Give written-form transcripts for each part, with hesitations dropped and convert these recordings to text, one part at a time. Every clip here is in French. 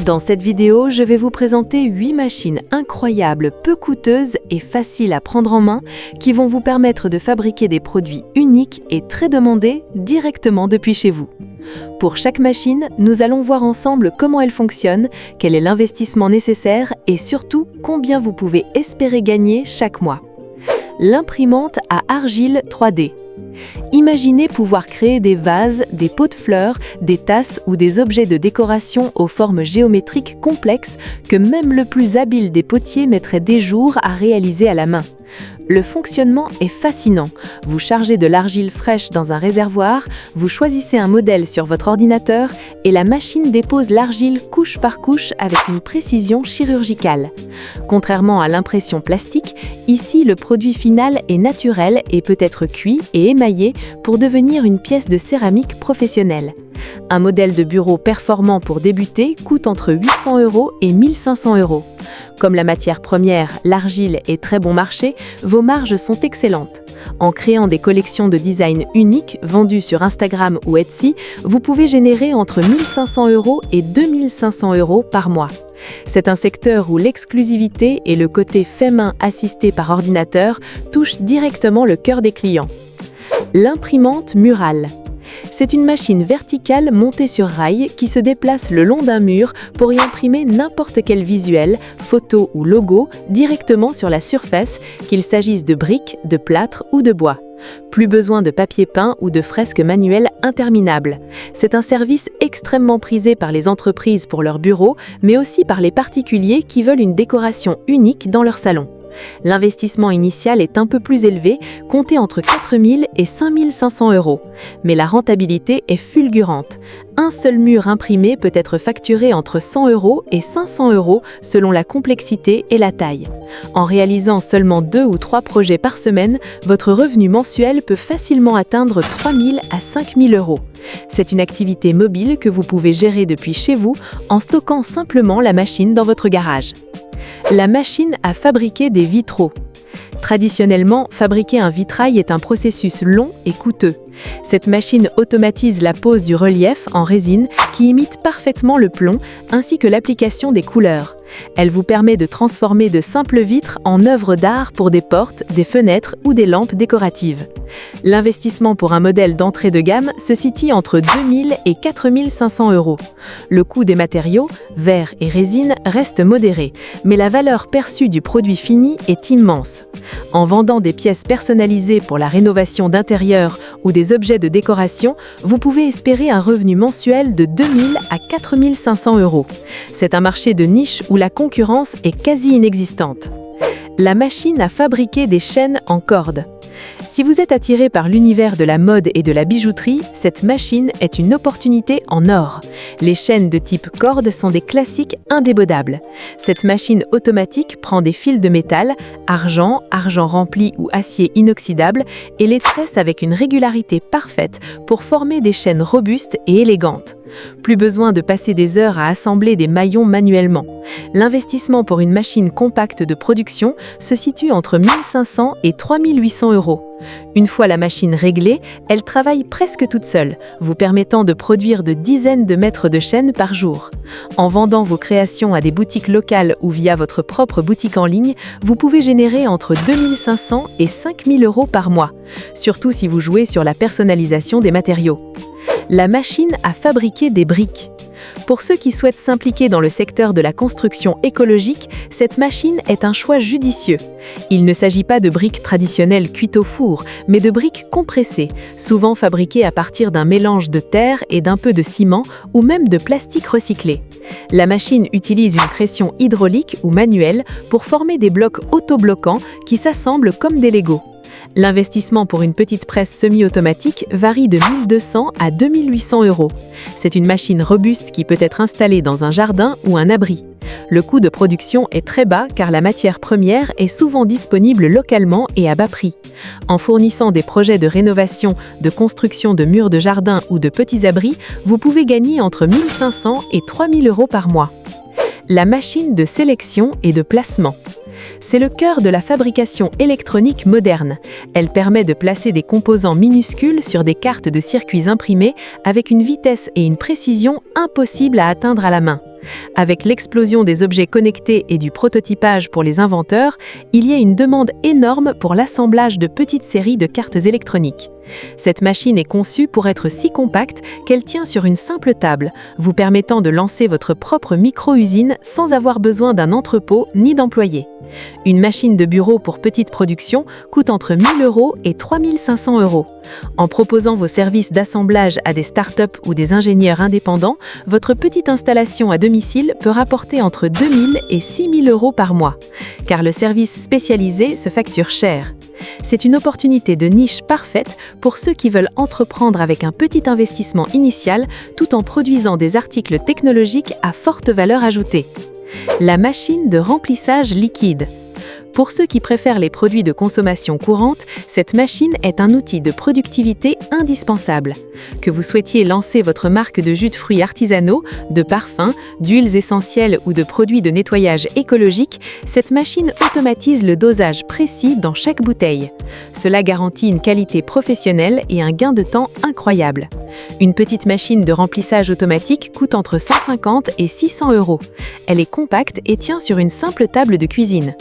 Dans cette vidéo, je vais vous présenter 8 machines incroyables, peu coûteuses et faciles à prendre en main qui vont vous permettre de fabriquer des produits uniques et très demandés directement depuis chez vous. Pour chaque machine, nous allons voir ensemble comment elle fonctionne, quel est l'investissement nécessaire et surtout combien vous pouvez espérer gagner chaque mois. L'imprimante à argile 3D. Imaginez pouvoir créer des vases, des pots de fleurs, des tasses ou des objets de décoration aux formes géométriques complexes que même le plus habile des potiers mettrait des jours à réaliser à la main. Le fonctionnement est fascinant. Vous chargez de l'argile fraîche dans un réservoir, vous choisissez un modèle sur votre ordinateur et la machine dépose l'argile couche par couche avec une précision chirurgicale. Contrairement à l'impression plastique, ici le produit final est naturel et peut être cuit et émaillé pour devenir une pièce de céramique professionnelle. Un modèle de bureau performant pour débuter coûte entre 800 € et 1500 €. Comme la matière première, l'argile est très bon marché, vos marges sont excellentes. En créant des collections de design uniques vendues sur Instagram ou Etsy, vous pouvez générer entre 1500 € et 2500 € par mois. C'est un secteur où l'exclusivité et le côté fait main assisté par ordinateur touchent directement le cœur des clients. L'imprimante murale. C'est une machine verticale montée sur rail qui se déplace le long d'un mur pour y imprimer n'importe quel visuel, photo ou logo directement sur la surface, qu'il s'agisse de briques, de plâtre ou de bois. Plus besoin de papier peint ou de fresques manuelles interminables. C'est un service extrêmement prisé par les entreprises pour leurs bureaux, mais aussi par les particuliers qui veulent une décoration unique dans leur salon. L'investissement initial est un peu plus élevé, compté entre 4 000 et 5 500 €. Mais la rentabilité est fulgurante. Un seul mur imprimé peut être facturé entre 100 € et 500 € selon la complexité et la taille. En réalisant seulement 2 ou 3 projets par semaine, votre revenu mensuel peut facilement atteindre 3 000 à 5 000 €. C'est une activité mobile que vous pouvez gérer depuis chez vous en stockant simplement la machine dans votre garage. La machine à fabriquer des vitraux. Traditionnellement, fabriquer un vitrail est un processus long et coûteux. Cette machine automatise la pose du relief en résine qui imite parfaitement le plomb ainsi que l'application des couleurs. Elle vous permet de transformer de simples vitres en œuvres d'art pour des portes, des fenêtres ou des lampes décoratives. L'investissement pour un modèle d'entrée de gamme se situe entre 2 000 et 4 500 €. Le coût des matériaux, verre et résine, reste modéré, mais la valeur perçue du produit fini est immense. En vendant des pièces personnalisées pour la rénovation d'intérieur ou des objets de décoration, vous pouvez espérer un revenu mensuel de 2 000 à 4 500 €. C'est un marché de niche où la concurrence est quasi inexistante. La machine à fabriquer des chaînes en corde. Si vous êtes attiré par l'univers de la mode et de la bijouterie, cette machine est une opportunité en or. Les chaînes de type corde sont des classiques indémodables. Cette machine automatique prend des fils de métal, argent rempli ou acier inoxydable et les tresse avec une régularité parfaite pour former des chaînes robustes et élégantes. Plus besoin de passer des heures à assembler des maillons manuellement. L'investissement pour une machine compacte de production se situe entre 1 500 et 3 800 €. Une fois la machine réglée, elle travaille presque toute seule, vous permettant de produire de dizaines de mètres de chaîne par jour. En vendant vos créations à des boutiques locales ou via votre propre boutique en ligne, vous pouvez générer entre 2 500 et 5 000 € par mois, surtout si vous jouez sur la personnalisation des matériaux. La machine à fabriquer des briques. Pour ceux qui souhaitent s'impliquer dans le secteur de la construction écologique, cette machine est un choix judicieux. Il ne s'agit pas de briques traditionnelles cuites au four, mais de briques compressées, souvent fabriquées à partir d'un mélange de terre et d'un peu de ciment ou même de plastique recyclé. La machine utilise une pression hydraulique ou manuelle pour former des blocs autobloquants qui s'assemblent comme des Legos. L'investissement pour une petite presse semi-automatique varie de 1 200 à 2 800 €. C'est une machine robuste qui peut être installée dans un jardin ou un abri. Le coût de production est très bas car la matière première est souvent disponible localement et à bas prix. En fournissant des projets de rénovation, de construction de murs de jardin ou de petits abris, vous pouvez gagner entre 1 500 et 3 000 € par mois. La machine de sélection et de placement. C'est le cœur de la fabrication électronique moderne. Elle permet de placer des composants minuscules sur des cartes de circuits imprimées avec une vitesse et une précision impossibles à atteindre à la main. Avec l'explosion des objets connectés et du prototypage pour les inventeurs, il y a une demande énorme pour l'assemblage de petites séries de cartes électroniques. Cette machine est conçue pour être si compacte qu'elle tient sur une simple table, vous permettant de lancer votre propre micro-usine sans avoir besoin d'un entrepôt ni d'employés. Une machine de bureau pour petite production coûte entre 1 000 € et 3 500 €. En proposant vos services d'assemblage à des startups ou des ingénieurs indépendants, votre petite installation à domicile peut rapporter entre 2 000 et 6 000 € par mois, car le service spécialisé se facture cher. C'est une opportunité de niche parfaite pour ceux qui veulent entreprendre avec un petit investissement initial tout en produisant des articles technologiques à forte valeur ajoutée. La machine de remplissage liquide. Pour ceux qui préfèrent les produits de consommation courante, cette machine est un outil de productivité indispensable. Que vous souhaitiez lancer votre marque de jus de fruits artisanaux, de parfums, d'huiles essentielles ou de produits de nettoyage écologique, cette machine automatise le dosage précis dans chaque bouteille. Cela garantit une qualité professionnelle et un gain de temps incroyable. Une petite machine de remplissage automatique coûte entre 150 et 600 €. Elle est compacte et tient sur une simple table de cuisine.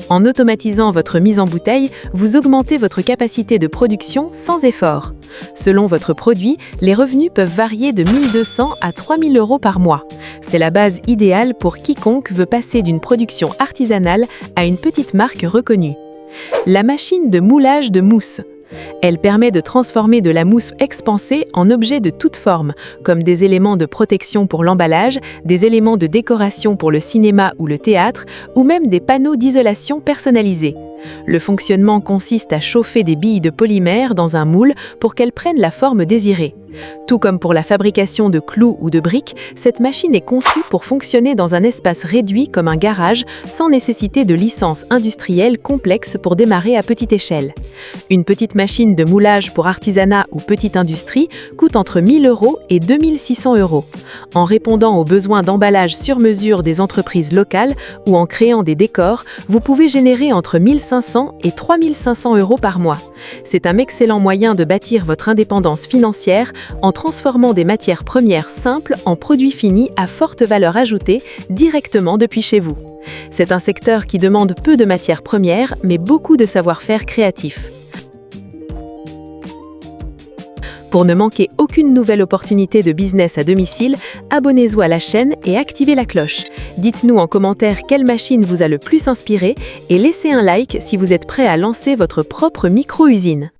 En automatisant votre mise en bouteille, vous augmentez votre capacité de production sans effort. Selon votre produit, les revenus peuvent varier de 1 200 à 3 000 € par mois. C'est la base idéale pour quiconque veut passer d'une production artisanale à une petite marque reconnue. La machine de moulage de mousse. Elle permet de transformer de la mousse expansée en objets de toute forme, comme des éléments de protection pour l'emballage, des éléments de décoration pour le cinéma ou le théâtre, ou même des panneaux d'isolation personnalisés. Le fonctionnement consiste à chauffer des billes de polymère dans un moule pour qu'elles prennent la forme désirée. Tout comme pour la fabrication de clous ou de briques, cette machine est conçue pour fonctionner dans un espace réduit comme un garage, sans nécessiter de licence industrielle complexe pour démarrer à petite échelle. Une petite machine de moulage pour artisanat ou petite industrie coûte entre 1 000 € et 2 600 €. En répondant aux besoins d'emballage sur mesure des entreprises locales ou en créant des décors, vous pouvez générer entre 1 500 et 3 500 € par mois. C'est un excellent moyen de bâtir votre indépendance financière en transformant des matières premières simples en produits finis à forte valeur ajoutée directement depuis chez vous. C'est un secteur qui demande peu de matières premières, mais beaucoup de savoir-faire créatif. Pour ne manquer aucune nouvelle opportunité de business à domicile, abonnez-vous à la chaîne et activez la cloche. Dites-nous en commentaire quelle machine vous a le plus inspiré et laissez un like si vous êtes prêt à lancer votre propre micro-usine.